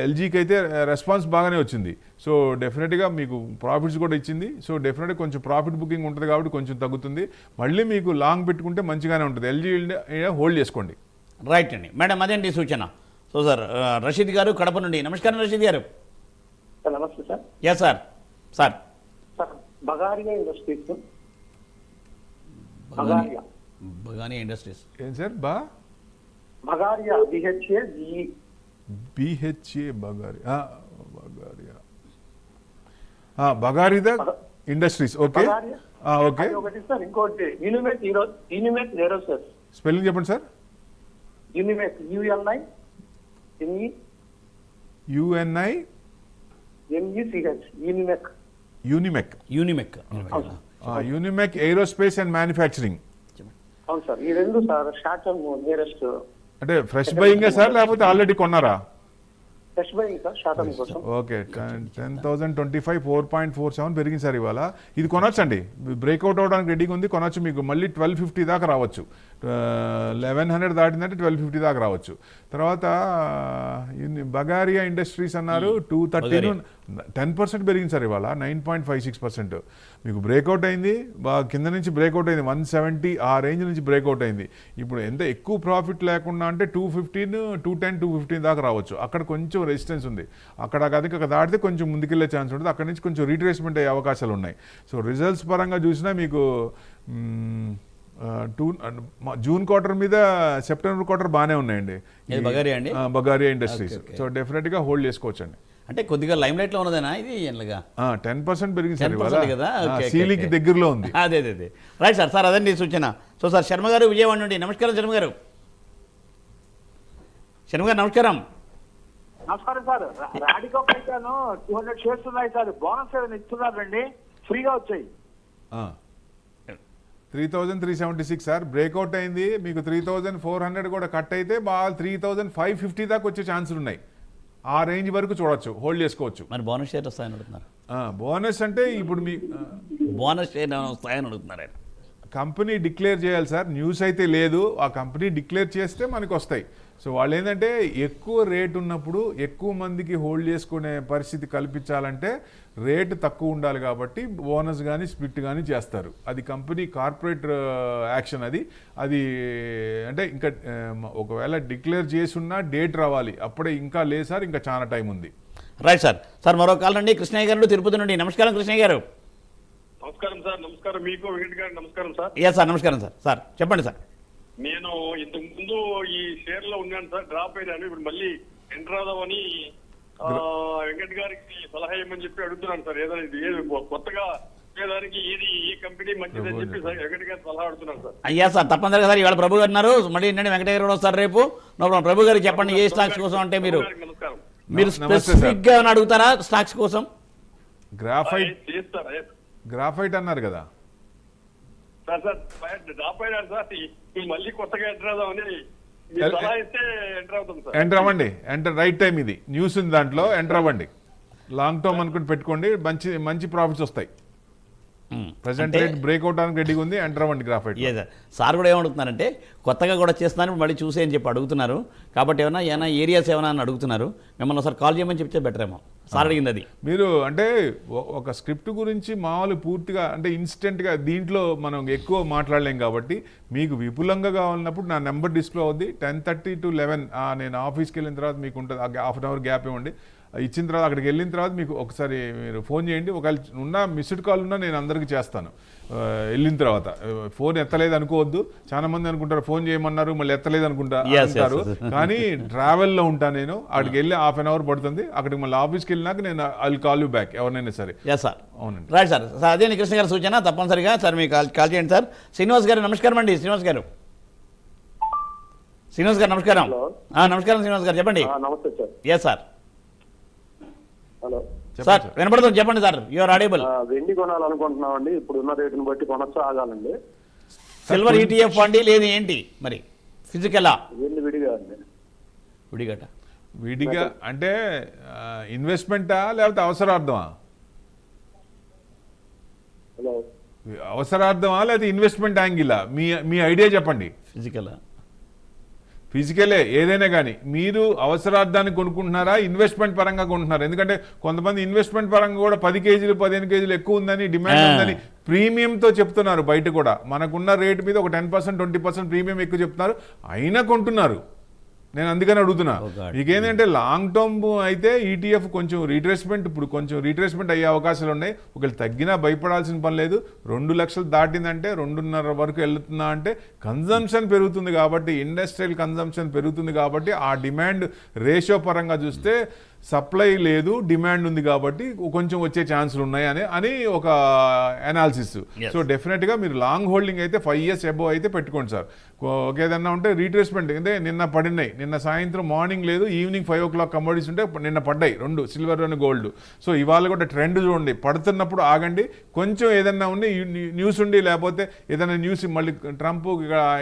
ఎల్జీకి అయితే రెస్పాన్స్ బాగానే వచ్చింది. సో డెఫినెట్గా మీకు ప్రాఫిట్స్ కూడా ఇచ్చింది. సో డెఫినెట్గా కొంచెం ప్రాఫిట్ బుకింగ్ ఉంటుంది కాబట్టి కొంచెం తగ్గుతుంది. మళ్ళీ మీకు లాంగ్ పెట్టుకుంటే మంచిగానే ఉంటుంది. ఎల్జీ ఇండియా హోల్డ్ చేసుకోండి. రైట్ అండి. మేడం అదేంటి సూచన. సో సార్ రషీద్ గారు కడప నుండి. నమస్కారం రషీద్ గారు. సార్ నమస్తే sir. Yes sir. Sir sir Bagaria industries. బగానీ ఇండస్ట్రీస్ ఏం sir? Bagaria BHA Bagaria. Bagaria industries. Okay okay. ఒకటి సార్, ఇంకోటి యూనిమెక్ ఏరోస్పేస్. స్పెల్లింగ్ చెప్పండి sir. Unimech UNI UNI MECH Unimech. Unimech. Unimech aerospace and manufacturing. అవును సార్. ఈ రెండు సార్ షార్ట్ టర్మ్ నియరెస్ట్. అంటే fresh buying sir, లేకపోతే ఆల్రెడీ కొన్నారా? Fresh buying sir, short term కోసం. ఓకే. 10,025 4.47 పెరిగింది సార్ ఇవాళ. ఇది కొనొచ్చండి, బ్రేక్అవుట్ అవడానికి రెడీగా ఉంది, కొనొచ్చు. మీకు మళ్ళీ 1250 దాకా రావచ్చు. 1100 దాటిందంటే 1250 దాకా రావచ్చు. తర్వాత బగారియా ఇండస్ట్రీస్ అన్నారు 230, 10% పెరిగింది సార్ ఇవాళ. 9.56% మీకు బ్రేక్అవుట్ అయింది. బాగా కింద నుంచి బ్రేక్అవుట్ అయింది. 170 ఆ రేంజ్ నుంచి బ్రేక్అవుట్ అయింది. ఇప్పుడు ఎంత ఎక్కువ ప్రాఫిట్ లేకుండా అంటే 215, 210, 215 దాకా రావచ్చు. అక్కడ కొంచెం రెసిస్టెన్స్ ఉంది. అక్కడ దాటితే కొంచెం ముందుకెళ్ళే ఛాన్స్ ఉంటుంది. అక్కడ నుంచి కొంచెం రీట్రేస్మెంట్ అయ్యే అవకాశాలు ఉన్నాయి. సో రిజల్ట్స్ పరంగా చూసినా మీకు జూన్ క్వార్టర్ మీద సెప్టెంబర్ క్వార్టర్ బాగానే ఉన్నాయండి. బగారియా ఇండస్ట్రీస్. సో డెఫినెట్గా హోల్డ్ చేసుకోవచ్చు అండి. అంటే కొద్దిగా లైమ్ లైట్ లో ఉన్నదేనా ఇది? 10% పెరిగింది సార్ ఇవాళ. కదా, సీలింగ్ దగ్గరలో ఉంది. అదే రైట్ సార్. సార్ అదండి సూచన. సో సార్ శర్మ గారు విజయవాడ నుండి. నమస్కారం శర్మ గారు. నమస్కారం. నమస్కారం సార్. రాడికో పైకాను 200 షేర్స్ ఉన్నాయి సార్. బోనస్ ఏదైనా ఇస్తున్నారండి, ఫ్రీగా వచ్చాయి. 3,376 సార్. బ్రేక్అవుట్ అయింది. మీకు 3,400 కూడా కట్ అయితే బాగా 3,550 దాకా వచ్చే ఛాన్సులు ఉన్నాయి. ఆ రేంజ్ వరకు చూడొచ్చు, హోల్డ్ చేసుకోవచ్చు. మరి బోనస్ షేర్ వస్తాయని అడుగుతున్నారు. బోనస్ అంటే ఇప్పుడు మీ బోనస్ షేర్ వస్తాయని అడుగుతున్నారు. కంపెనీ డిక్లేర్ చేయాలి సార్. న్యూస్ అయితే లేదు. ఆ కంపెనీ డిక్లేర్ చేస్తే మనకు వస్తాయి. సో వాళ్ళు ఏంటంటే ఎక్కువ రేట్ ఉన్నప్పుడు ఎక్కువ మందికి హోల్డ్ చేసుకునే పరిస్థితి కల్పించాలంటే రేటు తక్కువ ఉండాలి కాబట్టి బోనస్ కానీ స్ప్లిట్ కానీ చేస్తారు. అది కంపెనీ కార్పొరేట్ యాక్షన్. అది అంటే ఇంకా ఒకవేళ డిక్లేర్ చేసున్నా డేట్ రావాలి. అప్పుడే ఇంకా లేదు సార్, ఇంకా చాలా టైం ఉంది. Right sir. సార్ మరో కాల్ నుండి కృష్ణయ్య గారు తిరుపతి నుండి. నమస్కారం కృష్ణయ్య గారు. నమస్కారం సార్. నమస్కారం మీకు, వెంకట్ గారు నమస్కారం సార్. సార్ నమస్కారం సార్. సార్ చెప్పండి సార్. నేను ఇంతకు ముందు ఈ షేర్ లో ఉన్నాను సార్, డ్రాప్ అయ్యాను. ఇప్పుడు మళ్ళీ ఎంటర్ అవుదామని వెంకట్ గారికి సలహా ఇవ్వమని చెప్పి అడుగుతున్నాను సార్. ఏదైనా ఇది కొత్తగా దానికి ఈ కంపెనీ మంచిదని చెప్పి వెంకట్ గారు సలహా అడుగుతున్నాను సార్. అయ్యా సార్ తప్పనిసరిగా సార్. ఇవాళ ప్రభు గారు ఉన్నారు, మళ్ళీ ఏంటంటే వెంకటయ్య గారు వస్తారు రేపు. ప్రభు గారికి చెప్పండి ఏ స్టాక్స్ కోసం అంటే మీరు స్పెసిఫిక్ గా అడుగుతారా స్టాక్స్ కోసం? గ్రాఫైట్ అన్నారు కదా సార్. డ్రాప్ అయినారు సార్, మళ్ళీ కొత్తగా ఎంటర్ అవుదామని సలహా ఇస్తే ఎంటర్ అవుతాం సార్. ఎంటర్ అవ్వండి. రైట్ టైం ఇది. న్యూస్ ఉంది దాంట్లో. ఎంటర్ అవ్వండి. లాంగ్ టర్మ్ అనుకుని పెట్టుకోండి. మంచి ప్రాఫిట్స్ వస్తాయి. ప్రెసెంట్ రేట్ బ్రేక్అవుట్ అవడానికి రెడీగా ఉంది. ఎంటర్ అవ్వండి గ్రాఫైట్. సార్ కూడా ఏమడుగుతున్నారంటే కొత్తగా కూడా చేస్తున్నారు, మళ్ళీ చూసే అని చెప్పి అడుగుతున్నారు. కాబట్టి ఏమైనా ఏరియాస్ ఏమైనా అని అడుగుతున్నారు. మిమ్మల్ని ఒకసారి కాల్ చేయమని చెప్తే బెటర్ ఏమో. సార్ అడిగింది అది. మీరు అంటే ఒక స్క్రిప్ట్ గురించి మామూలు పూర్తిగా అంటే ఇన్స్టెంట్గా దీంట్లో మనం ఎక్కువ మాట్లాడలేం కాబట్టి మీకు విపులంగా కావాలన్నప్పుడు నా నెంబర్ డిస్ప్లే అవుద్ది. 10:30 to 11 నేను ఆఫీస్కి వెళ్ళిన తర్వాత మీకు ఉంటుంది. హాఫ్ అన్ అవర్ గ్యాప్ ఇవ్వండి. ఇచ్చిన తర్వాత అక్కడికి వెళ్ళిన తర్వాత మీకు ఒకసారి మీరు ఫోన్ చేయండి. ఒకవేళ ఉన్న మిస్డ్ కాల్ ఉన్నా నేను అందరికీ చేస్తాను. వెళ్ళిన తర్వాత ఫోన్ ఎత్తలేదు అనుకోవద్దు. చాలా మంది అనుకుంటారు ఫోన్ చేయమన్నారు మళ్ళీ ఎత్తలేదు అనుకుంటారు. కానీ ట్రావెల్లో ఉంటాను నేను. అక్కడికి వెళ్ళి హాఫ్ అన్ అవర్ పడుతుంది. అక్కడికి మళ్ళీ ఆఫీస్కి వెళ్ళినాక నేను I will call you back ఎవరినైనా సరే. సార్ అవునండి. Right sir. అదే కృష్ణ గారి సూచన తప్పనిసరిగా సార్ మీకు కాల్ చేయండి సార్. శ్రీనివాస్ గారు నమస్కారం అండి. శ్రీనివాస్ గారు నమస్కారం. నమస్కారం శ్రీనివాస్ గారు చెప్పండి. నమస్తే sir. Yes sir. Hello sir వినపడుతుంది చెప్పండి సార్. You're audible. వెండి కొనాలనుకుంటున్నామండి. ఇప్పుడు ఉన్న రేటుని బట్టి కొనొచ్చా ఆగాలండి? సిల్వర్ ఈటీఎఫ్ అండి లేదు ఏంటి మరి ఫిజికలా ఇవన్నీ విడిగా ఉంది. విడిగట? విడిగా అంటే ఇన్వెస్ట్మెంటా లేకపోతే అవసరార్థమా? హలో, అవసరార్థమా లేకపోతే ఇన్వెస్ట్మెంట్ యాంగిలా? మీ ఐడియా చెప్పండి. ఫిజికలా? ఫిజికలే ఏదైనా కానీ మీరు అవసరార్థాన్ని కొనుక్కుంటున్నారా, ఇన్వెస్ట్మెంట్ పరంగా కొంటున్నారా? ఎందుకంటే కొంతమంది ఇన్వెస్ట్మెంట్ పరంగా కూడా 10 కేజీలు 15 కేజీలు ఎక్కువ ఉందని డిమాండ్ ఉందని ప్రీమియంతో చెప్తున్నారు. బయట కూడా మనకున్న రేట్ మీద ఒక 10% 20% ప్రీమియం ఎక్కువ చెప్తున్నారు, అయినా కొంటున్నారు. నేను అందుకని అడుగుతున్నా. మీకేంటంటే లాంగ్ టర్మ్ అయితే ఈటీఎఫ్ కొంచెం రీట్రేస్మెంట్, ఇప్పుడు కొంచెం రీట్రేస్మెంట్ అయ్యే అవకాశాలు ఉన్నాయి. ఒకవేళ తగ్గినా భయపడాల్సిన పని లేదు. 2 లక్షలు దాటిందంటే 2.5 వరకు వెళ్తున్నా అంటే కన్జంప్షన్ పెరుగుతుంది కాబట్టి, ఇండస్ట్రియల్ కన్జంప్షన్ పెరుగుతుంది కాబట్టి ఆ డిమాండ్ రేషియో పరంగా చూస్తే సప్లై లేదు, డిమాండ్ ఉంది కాబట్టి కొంచెం వచ్చే ఛాన్సులు ఉన్నాయి అని ఒక అనాలిసిస్. సో డెఫినెట్గా మీరు లాంగ్ హోల్డింగ్ అయితే 5 years అబోవ్ అయితే పెట్టుకోండి సార్. ఏదన్నా ఉంటే రీట్రేస్మెంట్ అంటే నిన్న పడినాయి, నిన్న సాయంత్రం మార్నింగ్ లేదు ఈవినింగ్ 5 o'clock కమోడిటీస్ ఉంటే నిన్న పడ్డాయి 2, సిల్వర్ అండ్ గోల్డ్. సో ఇవాళ కూడా ట్రెండ్ చూడండి, పడుతున్నప్పుడు ఆగండి. కొంచెం ఏదన్నా ఉండి న్యూస్ ఉండి లేకపోతే ఏదైనా న్యూస్ మళ్ళీ ట్రంప్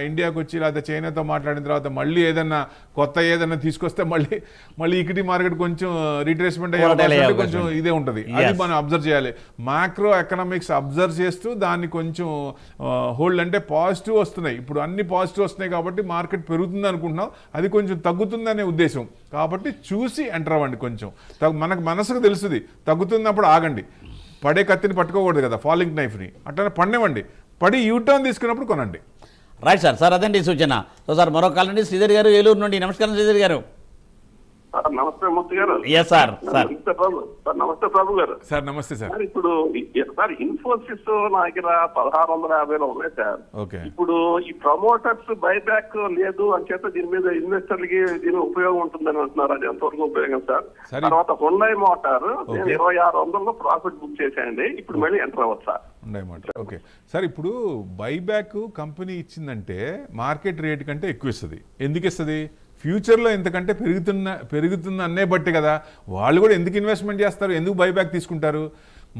ఇండియాకి వచ్చి లేకపోతే చైనాతో మాట్లాడిన తర్వాత మళ్ళీ ఏదన్నా కొత్త ఏదన్నా తీసుకొస్తే మళ్ళీ ఈక్విటీ మార్కెట్ కొంచెం రీట్రేస్మెంట్ అయ్యే కొంచెం ఇదే ఉంటుంది. అది మనం అబ్జర్వ్ చేయాలి. మాక్రో ఎకనామిక్స్ అబ్జర్వ్ చేస్తూ దాన్ని కొంచెం హోల్డ్ అంటే పాజిటివ్ వస్తున్నాయి. ఇప్పుడు అన్ని పాజిటివ్ వస్తున్నాయి కాబట్టి మార్కెట్ పెరుగుతుంది అనుకుంటున్నాం, అది కొంచెం తగ్గుతుందనే ఉద్దేశం కాబట్టి చూసి ఎంటర్ అవ్వండి. కొంచెం మనకు మనసుకు తెలుస్తుంది, తగ్గుతున్నప్పుడు ఆగండి. పడే కత్తిని పట్టుకోకూడదు కదా, ఫాలింగ్ నైఫ్ని. అట్లా పండేవండి, పడి యూటర్న్ తీసుకున్నప్పుడు కొనండి. Right sir. సార్ అదండి సూచన. సో సార్ మరో కాల్ నుండి శ్రీధర్ గారు ఏలూరు నుండి. నమస్కారం శ్రీధర్ గారు. నమస్తే మూర్తి గారు. Yes sir. సార్ నమస్తే ప్రభు గారు. సార్ నమస్తే సార్. ఇప్పుడు సార్ ఇన్ఫోసిస్ నా దగ్గర 1650 ఉన్నాయి సార్. ఓకే. ఇప్పుడు ఈ ప్రమోటర్స్ బైబ్యాక్ లేదు అని చేత దీని మీద ఇన్వెస్టర్లకి దీని ఉపయోగం ఉంటుందని అంటున్నారు. అది ఎంతవరకు ఉపయోగం సార్? తర్వాత హుండాయ్ మోటార్ నేను 2600 ప్రాఫిట్ బుక్ చేశానండి, ఇప్పుడు మళ్ళీ ఎంటర్ అవ్వచ్చు. ఓకే సార్, ఇప్పుడు బైబ్యాక్ కంపెనీ ఇచ్చిందంటే మార్కెట్ రేట్ కంటే ఎక్కువ ఇస్తుంది. ఎందుకు ఇస్తుంది? ఫ్యూచర్లో ఎంతకంటే పెరుగుతున్న అన్నే బట్టి కదా. వాళ్ళు కూడా ఎందుకు ఇన్వెస్ట్మెంట్ చేస్తారు, ఎందుకు బైబ్యాక్ తీసుకుంటారు?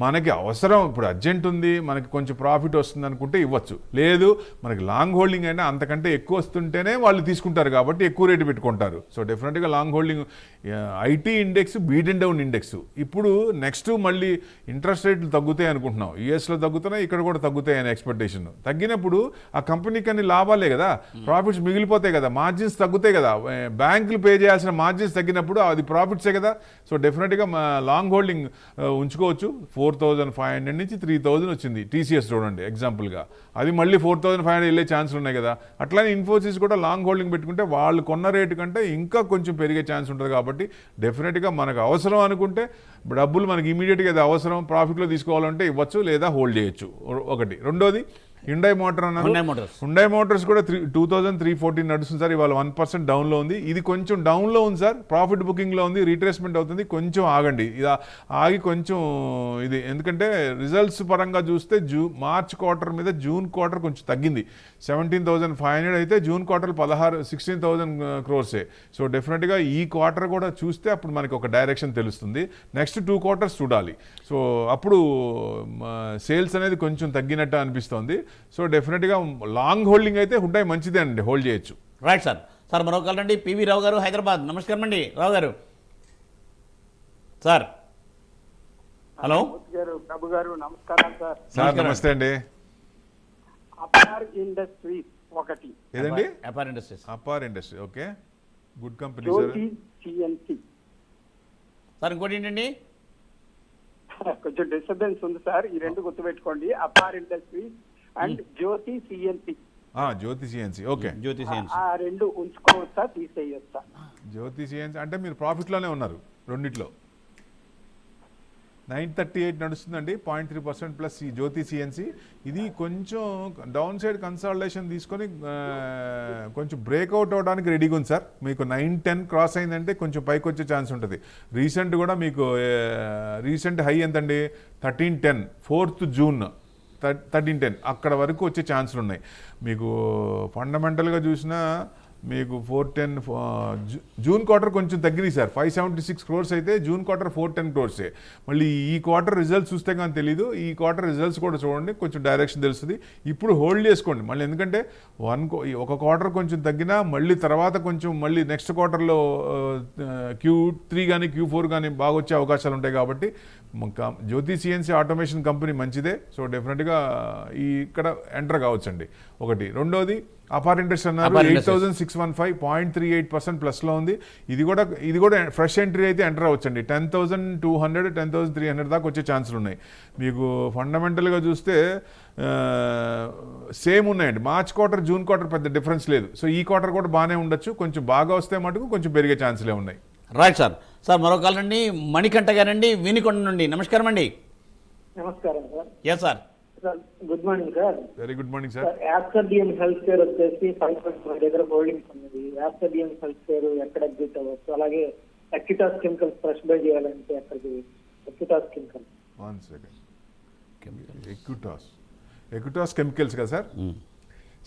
మనకి అవసరం, ఇప్పుడు అర్జెంట్ ఉంది, మనకి కొంచెం ప్రాఫిట్ వస్తుంది అనుకుంటే ఇవ్వచ్చు. లేదు మనకి లాంగ్ హోల్డింగ్ అయినా అంతకంటే ఎక్కువ వస్తుంటేనే వాళ్ళు తీసుకుంటారు కాబట్టి ఎక్కువ రేటు పెట్టుకుంటారు. సో డెఫినెట్గా long holding. IT index beat and down index. ఇప్పుడు నెక్స్ట్ మళ్ళీ ఇంట్రెస్ట్ రేట్లు తగ్గుతాయి అనుకుంటున్నాం. యూఎస్లో తగ్గుతున్నాయి, ఇక్కడ కూడా తగ్గుతాయి అనే ఎక్స్పెక్టేషన్. తగ్గినప్పుడు ఆ కంపెనీకి అన్ని లాభాలే కదా, ప్రాఫిట్స్ మిగిలిపోతాయి కదా, మార్జిన్స్ తగ్గుతాయి కదా. బ్యాంకులు పే చేయాల్సిన మార్జిన్స్ తగ్గినప్పుడు అది ప్రాఫిట్సే కదా. సో డెఫినెట్గా లాంగ్ హోల్డింగ్ ఉంచుకోవచ్చు. 4500 నుంచి 3000 వచ్చింది టీసీఎస్ చూడండి ఎగ్జాంపుల్గా. అది మళ్ళీ 4500 వెళ్ళే ఛాన్సులు ఉన్నాయి కదా. అట్లానే ఇన్ఫోసిస్ కూడా లాంగ్ హోల్డింగ్ పెట్టుకుంటే వాళ్ళు కొన్న రేటు కంటే ఇంకా కొంచెం పెరిగే ఛాన్స్ ఉంటుంది. కాబట్టి డెఫినెట్గా మనకు అవసరం అనుకుంటే డబ్బులు మనకి ఇమీడియట్గా అది అవసరం ప్రాఫిట్లో తీసుకోవాలంటే ఇవ్వచ్చు, లేదా హోల్డ్ చేయొచ్చు. ఒకటి. రెండోది హ్యుండాయ్ మోటార్ అన్నారు. హ్యుండాయ్ మోటార్స్ కూడా 2314 నడుస్తుంది సార్. ఇవాళ 1% డౌన్లో ఉంది. ఇది కొంచెం డౌన్లో ఉంది సార్, ప్రాఫిట్ బుకింగ్లో ఉంది, రీట్రేస్మెంట్ అవుతుంది. కొంచెం ఆగండి, ఇది ఆగి కొంచెం ఇది. ఎందుకంటే రిజల్ట్స్ పరంగా చూస్తే మార్చ్ క్వార్టర్ మీద జూన్ క్వార్టర్ కొంచెం తగ్గింది. 17,500 అయితే జూన్ క్వార్టర్ 16,000 crores. సో డెఫినెట్గా ఈ క్వార్టర్ కూడా చూస్తే అప్పుడు మనకి ఒక డైరెక్షన్ తెలుస్తుంది. నెక్స్ట్ 2 quarters చూడాలి. సో అప్పుడు సేల్స్ అనేది కొంచెం తగ్గినట్టు అనిపిస్తుంది. సో డెఫినెట్గా లాంగ్ హోల్డింగ్ అయితే హుండాయ్ మంచిదే అండి, హోల్డ్ చేయొచ్చు. Right sir. సార్ మరో కాల్ రండి. పివి రావు గారు హైదరాబాద్. నమస్కారం అండి రావు గారు. సార్ హలో ప్రభు గారు నమస్కారం సార్. సార్ నమస్తే అండి. అపార్ ఇండస్ట్రీస్ ఒకటి. ఏదండి? Apar industries. Apar industry. Okay, good company sir. Jyoti CNC. Sir ఇంకోటి ఏంటండి? కొంచెం డిస్టర్బెన్స్ ఉంది సార్, ఈ రెండు గుర్తుపెట్టుకోండి. Apar industries and Jyoti CNC. Jyoti CNC. Okay. Jyoti CNC. ఆ రెండు ఉంచుకోవచ్చా తీసేయచ్చా? జ్యోతి సిఎన్సి అంటే మీరు ప్రాఫిట్లోనే ఉన్నారు రెండిట్లో. 938 నడుస్తుందండి, 0.3% ప్లస్ ఈ జ్యోతి సిఎన్సి. ఇది కొంచెం డౌన్ సైడ్ కన్సాలిడేషన్ తీసుకొని కొంచెం బ్రేక్అవుట్ అవడానికి రెడీగా ఉంది సార్. మీకు 910 క్రాస్ అయిందంటే కొంచెం పైకి వచ్చే ఛాన్స్ ఉంటుంది. రీసెంట్ కూడా మీకు రీసెంట్ హై ఎంతండి? 1310, 4th June 1310 అక్కడ వరకు వచ్చే ఛాన్సులు ఉన్నాయి. మీకు ఫండమెంటల్గా చూసినా మీకు 410 జూన్ క్వార్టర్ కొంచెం తగ్గినాయి సార్. 576 crores అయితే జూన్ క్వార్టర్ 410 crores. మళ్ళీ ఈ క్వార్టర్ రిజల్ట్స్ చూస్తే కానీ తెలీదు. ఈ క్వార్టర్ రిజల్ట్స్ కూడా చూడండి, కొంచెం డైరెక్షన్ తెలుస్తుంది. ఇప్పుడు హోల్డ్ చేసుకోండి మళ్ళీ, ఎందుకంటే ఒక క్వార్టర్ కొంచెం తగ్గినా మళ్ళీ తర్వాత కొంచెం మళ్ళీ నెక్స్ట్ క్వార్టర్లో Q3 కానీ Q4 కానీ బాగా వచ్చే అవకాశాలు ఉంటాయి. కాబట్టి జ్యోతి సిఎన్సి ఆటోమేషన్ కంపెనీ మంచిదే. సో డెఫినెట్గా ఇక్కడ ఎంటర్ కావచ్చండి. ఒకటి. రెండోది అపార్ ఇంట్రెస్ట్ అన్నారు 8,615 0.38% ప్లస్లో ఉంది. ఇది కూడా ఫ్రెష్ ఎంట్రీ అయితే ఎంటర్ అవ్వచ్చండి. 10,200 10,300 దాకా వచ్చే ఛాన్సులు ఉన్నాయి. మీకు ఫండమెంటల్గా చూస్తే సేమ్ ఉన్నాయండి. మార్చ్ క్వార్టర్ జూన్ క్వార్టర్ పెద్ద డిఫరెన్స్ లేదు. సో ఈ క్వార్టర్ కూడా బాగానే ఉండొచ్చు. కొంచెం బాగా వస్తే మటుకు కొంచెం పెరిగే ఛాన్సులే ఉన్నాయి. Right sir. సార్ మరో కాల్ అండి, మణికంఠ గారండి వినికొండ నుండి. నమస్కారం అండి. నమస్కారం sir. Yes sir. Sir good morning sir. Very good morning sir. Aster DM health care వచ్చేసి 5% దగ్గర హోల్డింగ్స్ ఉన్నది. యాక్టర్ డిఎం హెల్త్ కేర్ ఎక్కడ ఎగ్జిట్ అవ్వచ్చు? అలాగే ఎక్విటాస్ కెమికల్స్ ఫ్రెష్ బై చేయాలంటే ఎక్కడికి? Equitas chemicals 1 second. Equitas chemicals కదా సార్.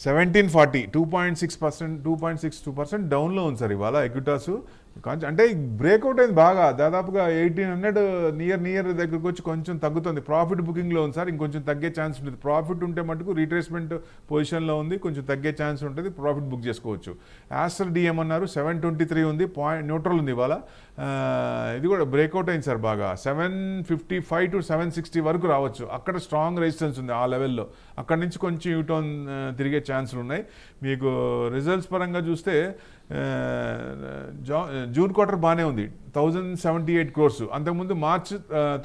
1740 2.62% డౌన్లో ఉంది సార్ ఇవాళ ఎక్విటాస్. అంటే బ్రేక్అవుట్ అయింది బాగా, దాదాపుగా 1800 నియర్ దగ్గరకు వచ్చి కొంచెం తగ్గుతుంది. ప్రాఫిట్ బుకింగ్లో ఉంది సార్, ఇంకొంచెం తగ్గే ఛాన్స్ ఉంటుంది. ప్రాఫిట్ ఉంటే మటుకు రీట్రేస్మెంట్ పొజిషన్లో ఉంది, కొంచెం తగ్గే ఛాన్స్ ఉంటుంది, ప్రాఫిట్ బుక్ చేసుకోవచ్చు. యాస్టర్ డిఎం అన్నారు 723 ఉంది, న్యూట్రల్ ఉంది ఇవాళ. ఇది కూడా బ్రేక్అవుట్ అయింది సార్ బాగా. 755 to 760 వరకు రావచ్చు. అక్కడ స్ట్రాంగ్ రెసిస్టెన్స్ ఉంది ఆ లెవెల్లో. అక్కడి నుంచి కొంచెం యూటర్న్ తిరిగే ఛాన్సులు ఉన్నాయి. మీకు రిజల్ట్స్ పరంగా చూస్తే జూన్ క్వార్టర్ బాగానే ఉంది, 1,078 crores. అంతకుముందు మార్చ్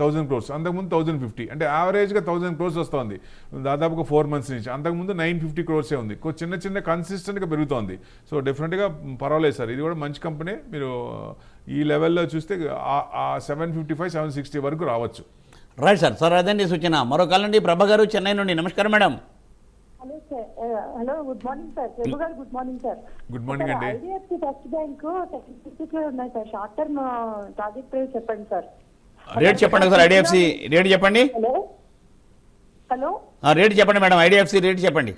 1,000 crores, అంతకుముందు 1,050. అంటే యావరేజ్గా 1,000 crores వస్తుంది దాదాపుగా 4 months నుంచి. అంతకుముందు 950 crores ఉంది. చిన్న కన్సిస్టెంట్గా పెరుగుతోంది. సో డెఫినెట్గా పర్వాలేదు సార్. ఇది కూడా మంచి కంపెనీ. మీరు ఈ లెవెల్లో చూస్తే 755 760 వరకు రావచ్చు. Right sir. సార్ అదండి సూచన. మరో కాల్ అండి, ప్రభా గారు చెన్నై నుండి. నమస్కారం madam. Hello sir. Hello good morning sir. Prabhu గారు good morning sir. Good morning అండి. ఐడిఎఫ్సి ఫస్ట్ బ్యాంక్ లో ఉన్నాయి sir. Short term target price చెప్పండి సార్. రేట్ చెప్పండి సార్. ఐడిఎఫ్సి రేట్ చెప్పండి. హలో హలో రేట్ చెప్పండి మేడం. ఐడిఎఫ్సి రేట్ చెప్పండి.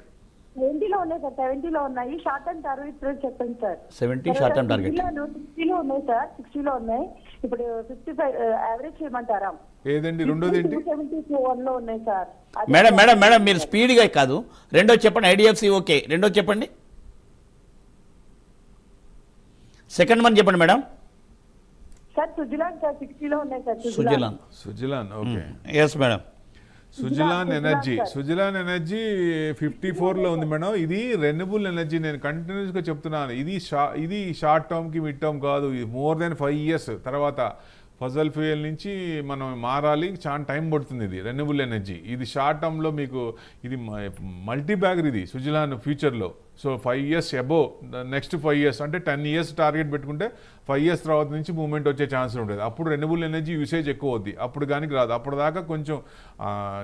70లో ఉన్నాయి సార్. 70లో ఉన్నాయి. షార్ట్ టర్మ్ టార్గెట్ ప్రైస్ చెప్పండి సార్. 70 short term target. 60లో ఉన్నాయి సార్. 60లో ఉన్నాయి. ఇప్పుడు 55 యావరేజ్ చేయమంటారా? ఏదండి రెండోది ఏంటి? 271 లో ఉన్నాయి సార్. మేడం మీరు స్పీడ్గా కాదు, రెండో చెప్పండి. ఐడిఎఫ్సి ఓకే, రెండో చెప్పండి. సెకండ్ వన్ చెప్పండి మేడం. సార్ సుజిలాన్ సార్ 60లో ఉన్నాయి sir. Suzlon okay. Yes madam. Suzlon energy 54లో ఉంది మేడం. ఇది రెన్యూబుల్ ఎనర్జీ. నేను కంటిన్యూస్గా చెప్తున్నాను, ఇది షార్ట్ టర్మ్కి మిడ్ టర్మ్ కాదు. ఇది మోర్ దెన్ 5 years తర్వాత ఫజల్ ఫ్యూయల్ నుంచి మనం మారాలి. చాలా టైం పడుతుంది. ఇది రెన్యూబుల్ ఎనర్జీ. ఇది షార్ట్ టర్మ్లో మీకు ఇది మల్టీ బ్యాగర్ ఇది సుజిలాన్ ఫ్యూచర్లో. So 5 years above, next 5 years అంటే 10 years టార్గెట్ పెట్టుకుంటే 5 years తర్వాత నుంచి మూవ్మెంట్ వచ్చే ఛాన్స్ ఉంటుంది. అప్పుడు రెన్యూబుల్ ఎనర్జీ యూసేజ్ ఎక్కువ అవుద్ది. అప్పుడు కానీ రాదు. అప్పుడు దాకా కొంచెం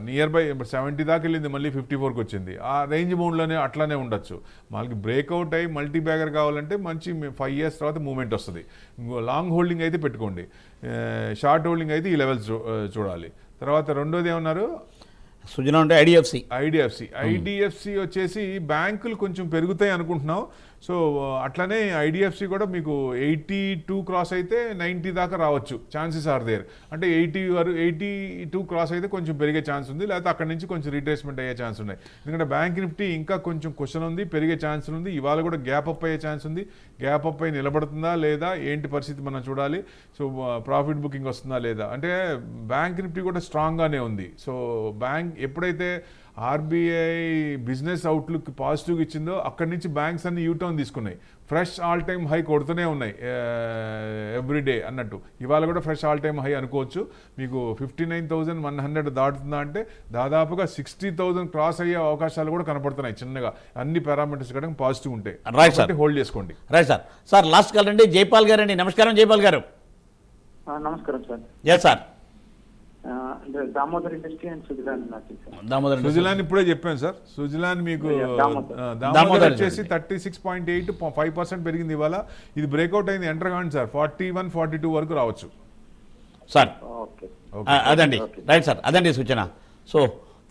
నియర్ బై 70 దాకా వెళ్ళింది, మళ్ళీ 54కి వచ్చింది. ఆ రేంజ్ బౌండ్లోనే అట్లానే ఉండొచ్చు. మనకి బ్రేక్అవుట్ అయ్యి మల్టీ బ్యాగర్ కావాలంటే మంచి 5 years తర్వాత మూవ్మెంట్ వస్తుంది. లాంగ్ హోల్డింగ్ అయితే పెట్టుకోండి. షార్ట్ హోల్డింగ్ అయితే ఈ లెవెల్స్ చూడాలి. తర్వాత రెండోది ఏమన్నారు? సుజనా అంటే ఐడిఎఫ్సి వచ్చేసి బ్యాంకులు కొంచెం పెరుగుతాయి అనుకుంటున్నాం. సో అట్లనే ఐడిఎఫ్సి కూడా మీకు 82 క్రాస్ అయితే 90 దాకా రావచ్చు. Chances are there. అంటే 82 క్రాస్ అయితే కొంచెం పెరిగే ఛాన్స్ ఉంది, లేకపోతే అక్కడ నుంచి కొంచెం రీట్రేస్మెంట్ అయ్యే ఛాన్స్ ఉన్నాయి. ఎందుకంటే బ్యాంక్ నిఫ్టీ ఇంకా కొంచెం క్వశ్చన్ ఉంది, పెరిగే ఛాన్స్ ఉంది. ఇవాళ కూడా గ్యాప్ అప్ అయ్యే ఛాన్స్ ఉంది. గ్యాప్ అప్ అయి నిలబడుతుందా లేదా ఏంటి పరిస్థితి మనం చూడాలి. సో ప్రాఫిట్ బుకింగ్ వస్తుందా లేదా. అంటే బ్యాంక్ నిఫ్టీ కూడా స్ట్రాంగ్గానే ఉంది. సో బ్యాంక్ ఎప్పుడైతే ఆర్బీఐ బిజినెస్ అవుట్లుక్ పాజిటివ్గా ఇచ్చిందో అక్కడి నుంచి బ్యాంక్స్ అన్ని యూటర్న్ తీసుకున్నాయి. ఫ్రెష్ ఆల్ టైమ్ హై కొడుతూనే ఉన్నాయి ఎవ్రీడే అన్నట్టు. ఇవాళ కూడా ఫ్రెష్ ఆల్ టైమ్ హై అనుకోవచ్చు. మీకు 59,100 దాటుతుందా అంటే దాదాపుగా 60,000 క్రాస్ అయ్యే అవకాశాలు కూడా కనపడుతున్నాయి చిన్నగా. అన్ని పారామీటర్స్ కూడా పాజిటివ్ ఉంటాయి. రైట్ సార్, హోల్డ్ చేసుకోండి. Right sir. Sir last call అండి, జైపాల్ గారు అండి. నమస్కారం జైపాల్ గారు. నమస్కారం sir. Yes sir. Damodar industry and Suzlon ఇప్పుడే చెప్పాను సార్. సుజిలాన్ మీకు దామోదర్ వచ్చేసి 36.8 5% పెరిగింది ఇవాళ. ఇది బ్రేక్అవుట్ అయింది, ఎంటర్ కాండి సార్. 41 42 వరకు రావచ్చు సార్. అదండి రైట్ సార్, అదండి సూచన. సో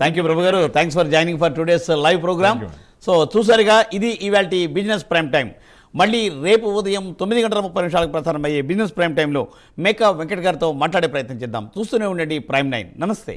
థ్యాంక్ యూ ప్రభు గారు. Thanks for joining for today's live program. So చూసారుగా, ఇది ఇవాల్టి బిజినెస్ ప్రైమ్ టైం. మళ్ళీ రేపు ఉదయం 9:30 ప్రసారమయ్యే బిజినెస్ ప్రైమ్ టైంలో మేకా వెంకట్ గారితో మాట్లాడే ప్రయత్నం చేద్దాం. చూస్తూనే ఉండండి ప్రైమ్ 9. నమస్తే.